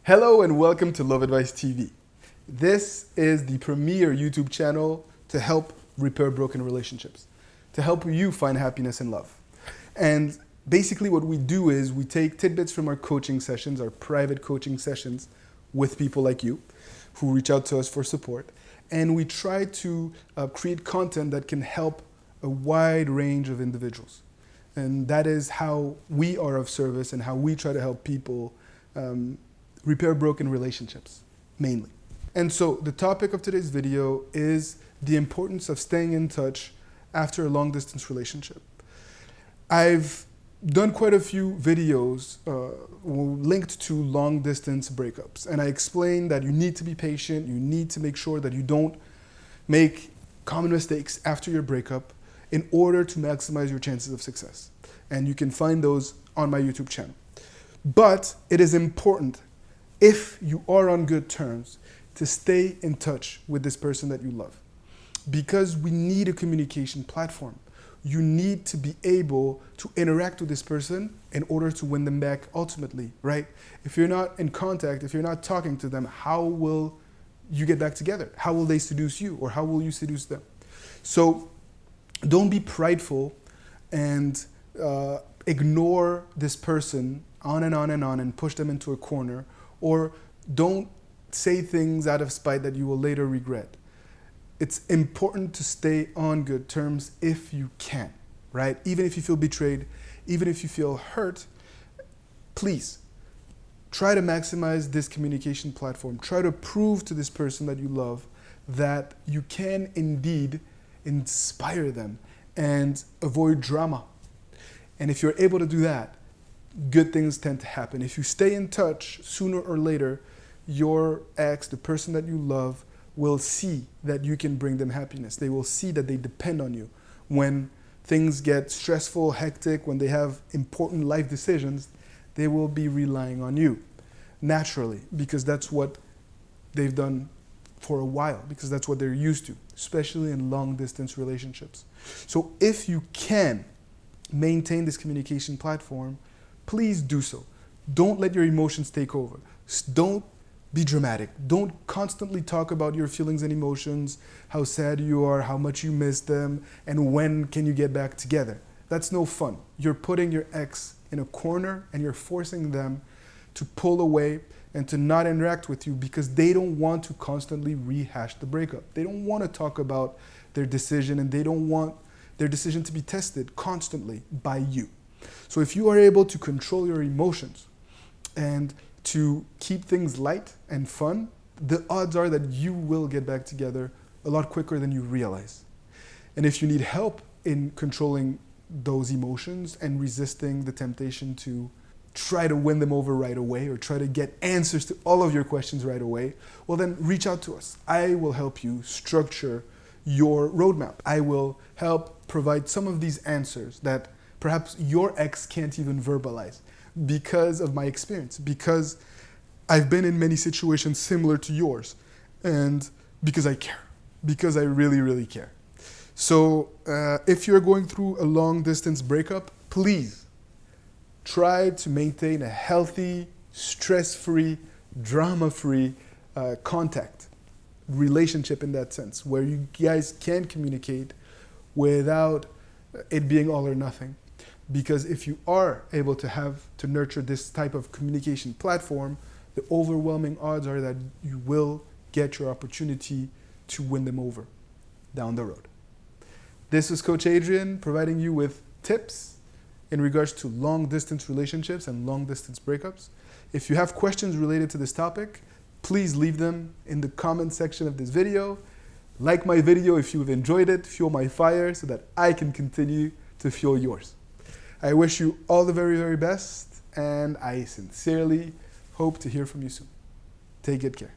Hello and welcome to Love Advice TV. This is the premier YouTube channel to help repair broken relationships, to help you find happiness in love. And basically what we do is we take tidbits from our coaching sessions, our private coaching sessions with people like you who reach out to us for support. And we try to create content that can help a wide range of individuals. And that is how we are of service and how we try to help people repair broken relationships, mainly. And so the topic of today's video is the importance of staying in touch after a long distance relationship. I've done quite a few videos linked to long distance breakups. And I explained that you need to be patient, you need to make sure that you don't make common mistakes after your breakup in order to maximize your chances of success. And you can find those on my YouTube channel. But it is important, if you are on good terms, to stay in touch with this person that you love. Because we need a communication platform. You need to be able to interact with this person in order to win them back ultimately, right? If you're not in contact, if you're not talking to them, how will you get back together? How will they seduce you, or how will you seduce them? So don't be prideful and ignore this person on and on and on and push them into a corner, or don't say things out of spite that you will later regret. It's important to stay on good terms if you can, right? Even if you feel betrayed, even if you feel hurt, please try to maximize this communication platform. Try to prove to this person that you love that you can indeed inspire them and avoid drama. And if you're able to do that, good things tend to happen. If you stay in touch, sooner or later, your ex, the person that you love, will see that you can bring them happiness. They will see that they depend on you. When things get stressful, hectic, when they have important life decisions, they will be relying on you naturally, because that's what they've done for a while, because that's what they're used to, especially in long distance relationships. So if you can maintain this communication platform, please do so. Don't let your emotions take over. Don't be dramatic. Don't constantly talk about your feelings and emotions, how sad you are, how much you miss them, and when can you get back together. That's no fun. You're putting your ex in a corner and you're forcing them to pull away and to not interact with you because they don't want to constantly rehash the breakup. They don't want to talk about their decision, and they don't want their decision to be tested constantly by you. So if you are able to control your emotions and to keep things light and fun, the odds are that you will get back together a lot quicker than you realize. And if you need help in controlling those emotions and resisting the temptation to try to win them over right away or try to get answers to all of your questions right away, well then reach out to us. I will help you structure your roadmap. I will help provide some of these answers that perhaps your ex can't even verbalize because of my experience, because I've been in many situations similar to yours, and because I care, because I really, really care. So if you're going through a long distance breakup, please try to maintain a healthy, stress-free, drama-free contact relationship in that sense, where you guys can communicate without it being all or nothing. Because if you are able to nurture this type of communication platform, the overwhelming odds are that you will get your opportunity to win them over down the road. This is Coach Adrian providing you with tips in regards to long distance relationships and long distance breakups. If you have questions related to this topic, please leave them in the comment section of this video. Like my video if you've enjoyed it, fuel my fire so that I can continue to fuel yours. I wish you all the very, very best, and I sincerely hope to hear from you soon. Take good care.